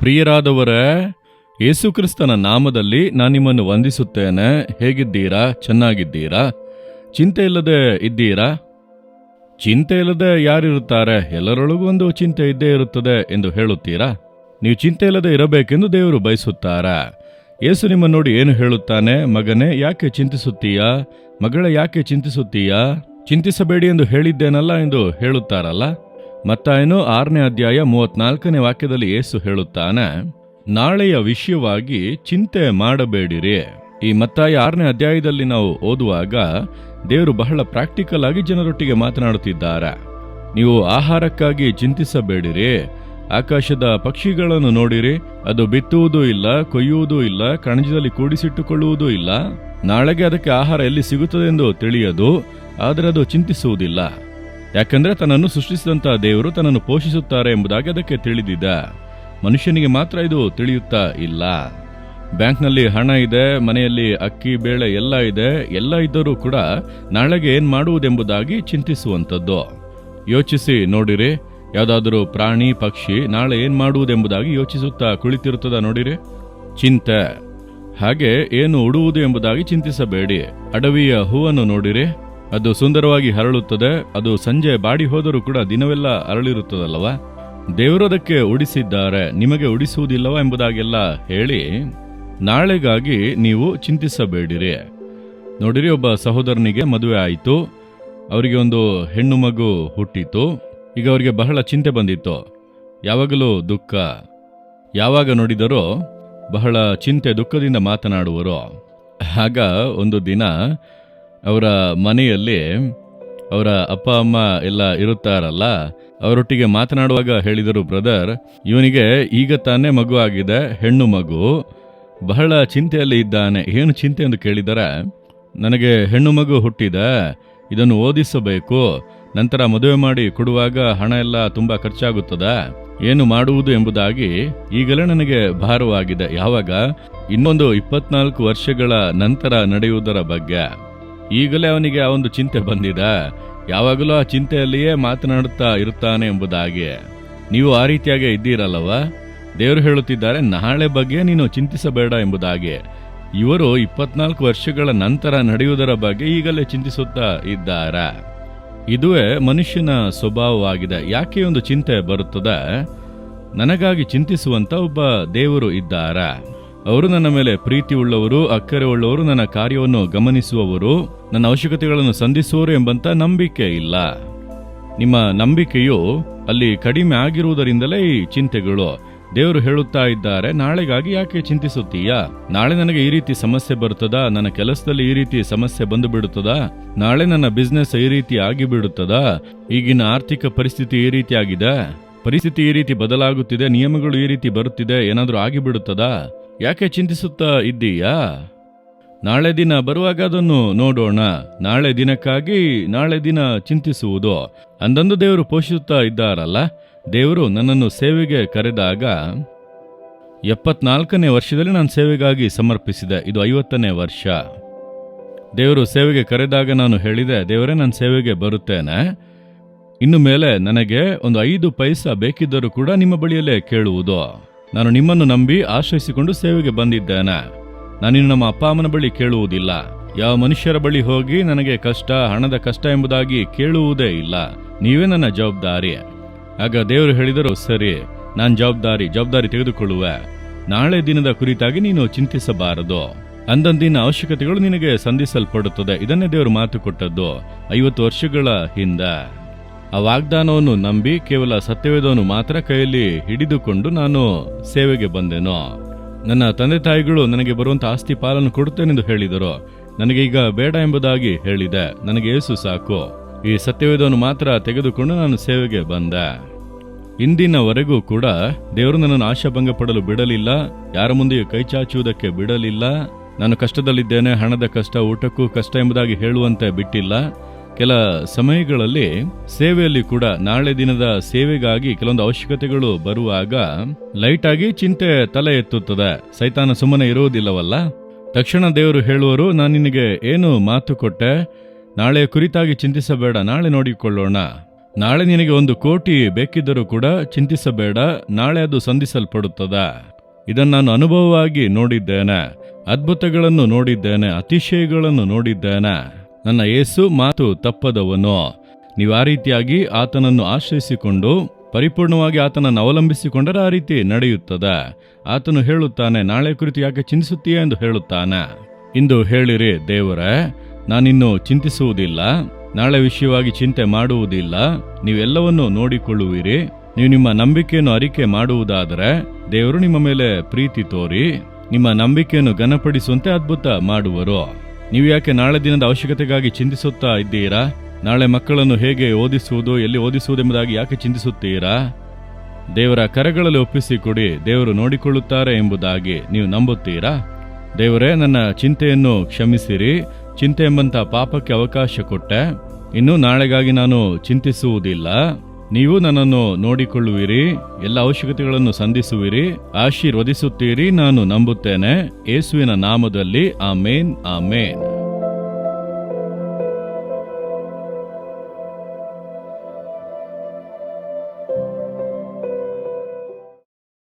ಪ್ರಿಯರಾದವರೇ, ಯೇಸುಕ್ರಿಸ್ತನ ನಾಮದಲ್ಲಿ ನಾನು ನಿಮ್ಮನ್ನು ವಂದಿಸುತ್ತೇನೆ. ಹೇಗಿದ್ದೀರಾ? ಚೆನ್ನಾಗಿದ್ದೀರಾ? ಚಿಂತೆ ಇಲ್ಲದೆ ಇದ್ದೀರಾ? ಚಿಂತೆ ಇಲ್ಲದೆ ಯಾರಿರುತ್ತಾರೆ? ಎಲ್ಲರೊಳಗೂ ಒಂದು ಚಿಂತೆ ಇದ್ದೇ ಇರುತ್ತದೆ ಎಂದು ಹೇಳುತ್ತೀರಾ? ನೀವು ಚಿಂತೆ ಇಲ್ಲದೆ ಇರಬೇಕೆಂದು ದೇವರು ಬಯಸುತ್ತಾರೆ. ಯೇಸು ನಿಮ್ಮನ್ನು ನೋಡಿ ಏನು ಹೇಳುತ್ತಾನೆ? ಮಗನೇ, ಯಾಕೆ ಚಿಂತಿಸುತ್ತೀಯಾ? ಮಗಳೇ, ಯಾಕೆ ಚಿಂತಿಸುತ್ತೀಯಾ? ಚಿಂತಿಸಬೇಡಿ ಎಂದು ಹೇಳಿದ್ದೇನಲ್ಲ ಎಂದು ಹೇಳುತ್ತಾರಲ್ಲ. ಮತ್ತಾಯನು 6ನೇ ಅಧ್ಯಾಯ 34ನೇ ವಾಕ್ಯದಲ್ಲಿ ಯೇಸು ಹೇಳುತ್ತಾನೆ, ನಾಳೆಯ ವಿಷಯವಾಗಿ ಚಿಂತೆ ಮಾಡಬೇಡಿರಿ. ಈ ಮತ್ತಾಯ 6ನೇ ಅಧ್ಯಾಯದಲ್ಲಿ ನಾವು ಓದುವಾಗ ದೇವರು ಬಹಳ ಪ್ರಾಕ್ಟಿಕಲ್ ಆಗಿ ಜನರೊಟ್ಟಿಗೆ ಮಾತನಾಡುತ್ತಿದ್ದಾರೆ. ನೀವು ಆಹಾರಕ್ಕಾಗಿ ಚಿಂತಿಸಬೇಡಿರಿ. ಆಕಾಶದ ಪಕ್ಷಿಗಳನ್ನು ನೋಡಿರಿ, ಅದು ಬಿತ್ತುವುದೂ ಇಲ್ಲ, ಕೊಯ್ಯುವುದೂ ಇಲ್ಲ, ಕಣಜದಲ್ಲಿ ಕೂಡಿಸಿಟ್ಟುಕೊಳ್ಳುವುದೂ ಇಲ್ಲ. ನಾಳೆಗೆ ಅದಕ್ಕೆ ಆಹಾರ ಎಲ್ಲಿ ಸಿಗುತ್ತದೆ ಎಂದು ತಿಳಿಯದು, ಆದರೆ ಅದು ಚಿಂತಿಸುವುದಿಲ್ಲ. ಯಾಕಂದ್ರೆ ತನ್ನನ್ನು ಸೃಷ್ಟಿಸಿದಂತಹ ದೇವರು ತನ್ನನ್ನು ಪೋಷಿಸುತ್ತಾರೆ ಎಂಬುದಾಗಿ ಅದಕ್ಕೆ ತಿಳಿದಿದೆ. ಮನುಷ್ಯನಿಗೆ ಮಾತ್ರ ಇದು ತಿಳಿಯುತ್ತಾ ಇಲ್ಲ. ಬ್ಯಾಂಕ್ನಲ್ಲಿ ಹಣ ಇದೆ, ಮನೆಯಲ್ಲಿ ಅಕ್ಕಿ ಬೇಳೆ ಎಲ್ಲ ಇದೆ, ಎಲ್ಲ ಇದ್ದರೂ ಕೂಡ ನಾಳೆಗೆ ಏನ್ ಮಾಡುವುದೆಂಬುದಾಗಿ ಚಿಂತಿಸುವಂಥದ್ದು. ಯೋಚಿಸಿ ನೋಡಿರಿ, ಯಾವುದಾದರೂ ಪ್ರಾಣಿ ಪಕ್ಷಿ ನಾಳೆ ಏನ್ ಮಾಡುವುದೆಂಬುದಾಗಿ ಯೋಚಿಸುತ್ತಾ ಕುಳಿತಿರುತ್ತದ ನೋಡಿರಿ, ಚಿಂತೆ. ಹಾಗೆ ಏನು ಉಡುವುದು ಎಂಬುದಾಗಿ ಚಿಂತಿಸಬೇಡಿ. ಅಡವಿಯ ಹೂವನ್ನು ನೋಡಿರಿ, ಅದು ಸುಂದರವಾಗಿ ಹರಳುತ್ತದೆ, ಅದು ಸಂಜೆ ಬಾಡಿ ಹೋದರೂ ಕೂಡ ದಿನವೆಲ್ಲ ಅರಳಿರುತ್ತದಲ್ಲವ. ದೇವರು ಅದಕ್ಕೆ ಉಡಿಸಿದ್ದಾರೆ, ನಿಮಗೆ ಉಡಿಸುವುದಿಲ್ಲವ ಎಂಬುದಾಗೆಲ್ಲ ಹೇಳಿ ನಾಳೆಗಾಗಿ ನೀವು ಚಿಂತಿಸಬೇಡಿರಿ. ನೋಡಿರಿ, ಒಬ್ಬ ಸಹೋದರನಿಗೆ ಮದುವೆ ಆಯಿತು, ಅವರಿಗೆ ಒಂದು ಹೆಣ್ಣು ಮಗು ಹುಟ್ಟಿತು. ಈಗ ಅವರಿಗೆ ಬಹಳ ಚಿಂತೆ ಬಂದಿತ್ತು, ಯಾವಾಗಲೂ ದುಃಖ, ಯಾವಾಗ ನೋಡಿದರೋ ಬಹಳ ಚಿಂತೆ ದುಃಖದಿಂದ ಮಾತನಾಡುವರು. ಆಗ ಒಂದು ದಿನ ಅವರ ಮನೆಯಲ್ಲಿ ಅವರ ಅಪ್ಪ ಅಮ್ಮ ಎಲ್ಲ ಇರುತ್ತಾರಲ್ಲ, ಅವರೊಟ್ಟಿಗೆ ಮಾತನಾಡುವಾಗ ಹೇಳಿದರು, ಬ್ರದರ್, ಇವನಿಗೆ ಈಗ ತಾನೇ ಮಗು ಆಗಿದೆ, ಹೆಣ್ಣು ಮಗು, ಬಹಳ ಚಿಂತೆಯಲ್ಲಿ ಇದ್ದಾನೆ. ಏನು ಚಿಂತೆ ಎಂದು ಕೇಳಿದರೆ, ನನಗೆ ಹೆಣ್ಣು ಮಗು ಹುಟ್ಟಿದೆ, ಇದನ್ನು ಓದಿಸಬೇಕು, ನಂತರ ಮದುವೆ ಮಾಡಿ ಕೊಡುವಾಗ ಹಣ ಎಲ್ಲ ತುಂಬಾ ಖರ್ಚಾಗುತ್ತದೆ, ಏನು ಮಾಡುವುದು ಎಂಬುದಾಗಿ ಈಗಲೇ ನನಗೆ ಭಾರವಾಗಿದೆ. ಯಾವಾಗ? ಇನ್ನೊಂದು 24 ವರ್ಷಗಳ ನಂತರ ನಡೆಯುವುದರ ಬಗ್ಗೆ. ಈಗಲೇ ಅವನಿಗೆ ಆ ಒಂದು ಚಿಂತೆ ಬಂದಿದೆ, ಯಾವಾಗಲೂ ಆ ಚಿಂತೆಯಲ್ಲಿಯೇ ಮಾತನಾಡುತ್ತಾ ಇರುತ್ತಾನೆ ಎಂಬುದಾಗಿ. ನೀವು ಆ ರೀತಿಯಾಗಿ ಇದ್ದೀರಲ್ಲವ. ದೇವರು ಹೇಳುತ್ತಿದ್ದಾರೆ, ನಾಳೆ ಬಗ್ಗೆ ನೀನು ಚಿಂತಿಸಬೇಡ ಎಂಬುದಾಗಿ. ಇವರು 24 ವರ್ಷಗಳ ನಂತರ ನಡೆಯುವುದರ ಬಗ್ಗೆ ಈಗಲೇ ಚಿಂತಿಸುತ್ತಾ ಇದ್ದಾರೆ. ಇದುವೇ ಮನುಷ್ಯನ ಸ್ವಭಾವವಾಗಿದೆ. ಯಾಕೆ ಒಂದು ಚಿಂತೆ ಬರುತ್ತದೆ? ನನಗಾಗಿ ಚಿಂತಿಸುವಂತ ಒಬ್ಬ ದೇವರು ಇದ್ದಾರೆ. ಅವರು ನನ್ನ ಮೇಲೆ ಪ್ರೀತಿ ಉಳ್ಳವರು, ಅಕ್ಕರೆ ಉಳ್ಳವರು, ನನ್ನ ಕಾರ್ಯವನ್ನು ಗಮನಿಸುವವರು, ನನ್ನ ಅವಶ್ಯಕತೆಗಳನ್ನು ಸಂಧಿಸುವರು ಎಂಬಂತ ನಂಬಿಕೆ ಇಲ್ಲ. ನಿಮ್ಮ ನಂಬಿಕೆಯು ಅಲ್ಲಿ ಕಡಿಮೆ ಆಗಿರುವುದರಿಂದಲೇ ಈ ಚಿಂತೆಗಳು. ದೇವರು ಹೇಳುತ್ತಾ ಇದ್ದಾರೆ, ನಾಳೆಗಾಗಿ ಯಾಕೆ ಚಿಂತಿಸುತ್ತೀಯಾ? ನಾಳೆ ನನಗೆ ಈ ರೀತಿ ಸಮಸ್ಯೆ ಬರುತ್ತದಾ? ನನ್ನ ಕೆಲಸದಲ್ಲಿ ಈ ರೀತಿ ಸಮಸ್ಯೆ ಬಂದು ಬಿಡುತ್ತದಾ? ನಾಳೆ ನನ್ನ ಬಿಸ್ನೆಸ್ ಈ ರೀತಿ ಆಗಿಬಿಡುತ್ತದಾ? ಈಗಿನ ಆರ್ಥಿಕ ಪರಿಸ್ಥಿತಿ ಈ ರೀತಿ ಆಗಿದೆ, ಪರಿಸ್ಥಿತಿ ಈ ರೀತಿ ಬದಲಾಗುತ್ತಿದೆ, ನಿಯಮಗಳು ಈ ರೀತಿ ಬರುತ್ತಿದೆ, ಏನಾದರೂ ಆಗಿಬಿಡುತ್ತದಾ? ಯಾಕೆ ಚಿಂತಿಸುತ್ತಾ ಇದ್ದೀಯಾ? ನಾಳೆ ದಿನ ಬರುವಾಗ ಅದನ್ನು ನೋಡೋಣ. ನಾಳೆ ದಿನಕ್ಕಾಗಿ ನಾಳೆ ದಿನ ಚಿಂತಿಸುವುದು. ಅಂದಂದು ದೇವರು ಪೋಷಿಸುತ್ತಾ ಇದ್ದಾರಲ್ಲ. ದೇವರು ನನ್ನನ್ನು ಸೇವೆಗೆ ಕರೆದಾಗ 74ನೇ ವರ್ಷದಲ್ಲಿ ನಾನು ಸೇವೆಗಾಗಿ ಸಮರ್ಪಿಸಿದೆ. ಇದು 50ನೇ ವರ್ಷ. ದೇವರು ಸೇವೆಗೆ ಕರೆದಾಗ ನಾನು ಹೇಳಿದೆ, ದೇವರೇ, ನಾನು ಸೇವೆಗೆ ಬರುತ್ತೇನೆ. ಇನ್ನು ಮೇಲೆ ನನಗೆ ಒಂದು 5 ಪೈಸಾ ಬೇಕಿದ್ದರೂ ಕೂಡ ನಿಮ್ಮ ಬಳಿಯಲ್ಲೇ ಕೇಳುವುದು. ನಾನು ನಿಮ್ಮನ್ನು ನಂಬಿ ಆಶ್ರಯಿಸಿಕೊಂಡು ಸೇವೆಗೆ ಬಂದಿದ್ದೇನೆ. ನಾನಿನ್ನು ನಮ್ಮ ಅಪ್ಪ ಅಮ್ಮನ ಬಳಿ ಕೇಳುವುದಿಲ್ಲ. ಯಾವ ಮನುಷ್ಯರ ಬಳಿ ಹೋಗಿ ನನಗೆ ಕಷ್ಟ, ಹಣದ ಕಷ್ಟ ಎಂಬುದಾಗಿ ಕೇಳುವುದೇ ಇಲ್ಲ. ನೀವೇ ನನ್ನ ಜವಾಬ್ದಾರಿ. ಆಗ ದೇವರು ಹೇಳಿದರು, ಸರಿ, ನಾನು ಜವಾಬ್ದಾರಿ ತೆಗೆದುಕೊಳ್ಳುವೆ. ನಾಳೆ ದಿನದ ಕುರಿತಾಗಿ ನೀನು ಚಿಂತಿಸಬಾರದು. ಅಂದಂದಿನ ಅವಶ್ಯಕತೆಗಳು ನಿನಗೆ ಸಂಧಿಸಲ್ಪಡುತ್ತದೆ. ಇದನ್ನೇ ದೇವರು ಮಾತು ಕೊಟ್ಟದ್ದು 50 ವರ್ಷಗಳ ಹಿಂದೆ. ಆ ವಾಗ್ದಾನವನ್ನು ನಂಬಿ ಕೇವಲ ಸತ್ಯವೇದವನ್ನು ಮಾತ್ರ ಕೈಯಲ್ಲಿ ಹಿಡಿದುಕೊಂಡು ನಾನು ಸೇವೆಗೆ ಬಂದೆನು. ನನ್ನ ತಂದೆ ತಾಯಿಗಳು ನನಗೆ ಬರುವಂತ ಆಸ್ತಿ ಪಾಲನ್ನು ಕೊಡುತ್ತೇನೆಂದು ಹೇಳಿದರು. ನನಗೆ ಈಗ ಬೇಡ ಎಂಬುದಾಗಿ ಹೇಳಿದೆ. ನನಗೆ ಯೇಸು ಸಾಕು. ಈ ಸತ್ಯವೇದವನ್ನು ಮಾತ್ರ ತೆಗೆದುಕೊಂಡು ನಾನು ಸೇವೆಗೆ ಬಂದೆ. ಇಂದಿನವರೆಗೂ ಕೂಡ ದೇವರು ನನ್ನನ್ನು ಆಶಾಭಂಗ ಪಡಲು ಬಿಡಲಿಲ್ಲ, ಯಾರ ಮುಂದೆಯೂ ಕೈ ಚಾಚುವುದಕ್ಕೆ ಬಿಡಲಿಲ್ಲ. ನಾನು ಕಷ್ಟದಲ್ಲಿದ್ದೇನೆ, ಹಣದ ಕಷ್ಟ, ಊಟಕ್ಕೂ ಕಷ್ಟ ಎಂಬುದಾಗಿ ಹೇಳುವಂತೆ ಬಿಟ್ಟಿಲ್ಲ. ಕೆಲ ಸಮಯಗಳಲ್ಲಿ ಸೇವೆಯಲ್ಲಿ ಕೂಡ ನಾಳೆ ದಿನದ ಸೇವೆಗಾಗಿ ಕೆಲವೊಂದು ಅವಶ್ಯಕತೆಗಳು ಬರುವಾಗ ಲೈಟ್ ಆಗಿ ಚಿಂತೆ ತಲೆ ಎತ್ತುತ್ತದೆ. ಸೈತಾನ ಸುಮ್ಮನೆ ಇರುವುದಿಲ್ಲವಲ್ಲ. ತಕ್ಷಣ ದೇವರು ಹೇಳುವರು, ನಾನು ನಿನಗೆ ಏನು ಮಾತು ಕೊಟ್ಟೆ? ನಾಳೆ ಕುರಿತಾಗಿ ಚಿಂತಿಸಬೇಡ, ನಾಳೆ ನೋಡಿಕೊಳ್ಳೋಣ. ನಾಳೆ ನಿನಗೆ 1,000,000 ಬೇಕಿದ್ದರೂ ಕೂಡ ಚಿಂತಿಸಬೇಡ, ನಾಳೆ ಅದು ಸಂಧಿಸಲ್ಪಡುತ್ತದೆ. ಇದನ್ನು ನಾನು ಅನುಭವವಾಗಿ ನೋಡಿದ್ದೇನೆ, ಅದ್ಭುತಗಳನ್ನು ನೋಡಿದ್ದೇನೆ, ಅತಿಶಯಗಳನ್ನು ನೋಡಿದ್ದೇನೆ. ನನ್ನ ಯೇಸು ಮಾತು ತಪ್ಪದವನು. ನೀವು ಆ ರೀತಿಯಾಗಿ ಆತನನ್ನು ಆಶ್ರಯಿಸಿಕೊಂಡು ಪರಿಪೂರ್ಣವಾಗಿ ಆತನನ್ನು ಅವಲಂಬಿಸಿಕೊಂಡರೆ ಆ ರೀತಿ ನಡೆಯುತ್ತದೆ. ಆತನು ಹೇಳುತ್ತಾನೆ, ನಾಳೆ ಕುರಿತು ಯಾಕೆ ಚಿಂತಿಸುತ್ತೀಯ ಎಂದು ಹೇಳುತ್ತಾನೆ. ಇಂದು ಹೇಳಿರಿ, ದೇವರೇ, ನಾನಿನ್ನು ಚಿಂತಿಸುವುದಿಲ್ಲ, ನಾಳೆ ವಿಷಯವಾಗಿ ಚಿಂತೆ ಮಾಡುವುದಿಲ್ಲ. ನೀವೆಲ್ಲವನ್ನೂ ನೋಡಿಕೊಳ್ಳುವಿರಿ. ನೀವು ನಿಮ್ಮ ನಂಬಿಕೆಯನ್ನು ಅರಿಕೆ ಮಾಡುವುದಾದರೆ ದೇವರು ನಿಮ್ಮ ಮೇಲೆ ಪ್ರೀತಿ ತೋರಿ ನಿಮ್ಮ ನಂಬಿಕೆಯನ್ನು ಘನಪಡಿಸುವಂತೆ ಅದ್ಭುತ ಮಾಡುವರು. ನೀವು ಯಾಕೆ ನಾಳೆ ದಿನದ ಅವಶ್ಯಕತೆಗಾಗಿ ಚಿಂತಿಸುತ್ತಾ ಇದ್ದೀರಾ? ನಾಳೆ ಮಕ್ಕಳನ್ನು ಹೇಗೆ ಓದಿಸುವುದು, ಎಲ್ಲಿ ಓದಿಸುವುದೆಂಬುದಾಗಿ ಯಾಕೆ ಚಿಂತಿಸುತ್ತೀರಾ? ದೇವರ ಕರೆಗಳಲ್ಲಿ ಒಪ್ಪಿಸಿಕೊಡಿ, ದೇವರು ನೋಡಿಕೊಳ್ಳುತ್ತಾರೆ ಎಂಬುದಾಗಿ ನೀವು ನಂಬುತ್ತೀರಾ? ದೇವರೇ, ನನ್ನ ಚಿಂತೆಯನ್ನು ಕ್ಷಮಿಸಿರಿ, ಚಿಂತೆ ಎಂಬಂಥ ಪಾಪಕ್ಕೆ ಅವಕಾಶ ಕೊಟ್ಟೆ. ಇನ್ನು ನಾಳೆಗಾಗಿ ನಾನು ಚಿಂತಿಸುವುದಿಲ್ಲ. ನೀವು ನನ್ನನ್ನು ನೋಡಿಕೊಳ್ಳುವಿರಿ, ಎಲ್ಲ ಅವಶ್ಯಕತೆಗಳನ್ನು ಸಂಧಿಸುವಿರಿ, ಆಶೀರ್ವದಿಸುತ್ತೀರಿ. ನಾನು ನಂಬುತ್ತೇನೆ. ಯೇಸುವಿನ ನಾಮದಲ್ಲಿ ಆಮೇನ್, ಆಮೇನ್.